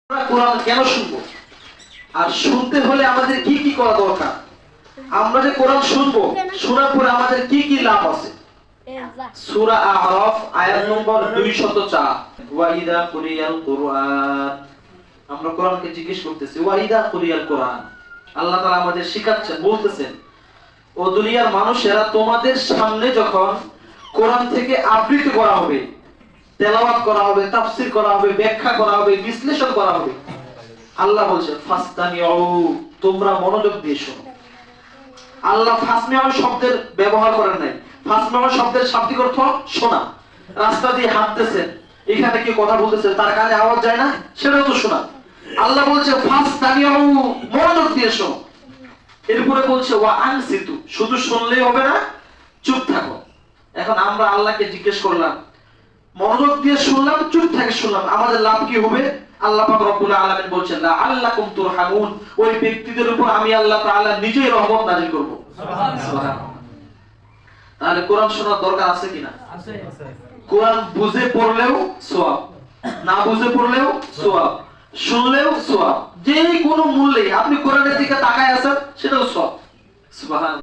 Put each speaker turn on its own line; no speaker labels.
আমরা কোরআন কেন শুনবো আর শুনতে হলে আমাদের কি কি করা দরকার? আমরা যে কোরআন শুনবো, শোনার পরে আমাদের কি কি লাভ আছে? সূরা আ'রাফ আয়াত নম্বর 204। ওয়াইদা কুরিয়াল কুরআন, আমরা কোরআনকে জিজ্ঞেস করতেছি ওয়াইদা কুরিয়াল কুরআন, আল্লাহ তাআলা আমাদের শিখাচ্ছেন, বলতেছেন ও দুনিয়ার মানুষেরা তোমাদের সামনে যখন কোরআন থেকে আবৃত্তি করা হবে, তেলাওয়াত করা হবে, তাফসীর করা হবে, ব্যাখ্যা করা হবে, বিশ্লেষণ করা হবে, আল্লাহ বলছেন ফাসতামিউ, তোমরা মনোযোগ দিয়ে শোনো। আল্লাহ ফাসমিউ শব্দের ব্যবহার করেন নাই। ফাসমিউ শব্দের শাব্দিক অর্থ শোনা। রাস্তা দিয়ে হাঁটতেছেন, এখানে কি কথা বলতেছে, তার কানে আওয়াজ যায় না, সেটাও তো শোনা। আল্লাহ বলছে ফাসতামিউ, মনোযোগ দিয়ে শোনো। এরপরে বলছে ওয়া আনসিতু, শুধু শুনলেই হবে না, চুপ থাকো। এখন আমরা আল্লাহকে জিজ্ঞেস করলাম, মনোযোগ দিয়ে শুনলাম, চুপ থেকে শুনলাম, আমাদের লাভ কি হবে? আল্লাহ পাক রব্বুল আলামিন বলছেন লাআল্লাকুম তুরহামুন, ওই ব্যক্তিদের উপর আমি আল্লাহ তাআলা নিজেই রহমত নাযিল করব। সুবহানাল্লাহ। তাহলে কোরআন শোনার দরকার আছে কিনা? আছে। কোরআন বুঝে পড়লেও সওয়াব, না বুঝে পড়লেও সওয়াব, শুনলেও সওয়াব, যে কোনো মূল্যে আপনি কোরআনের দিকে তাকায় আছেন সেটাও সওয়াব। সুবহানাল্লাহ।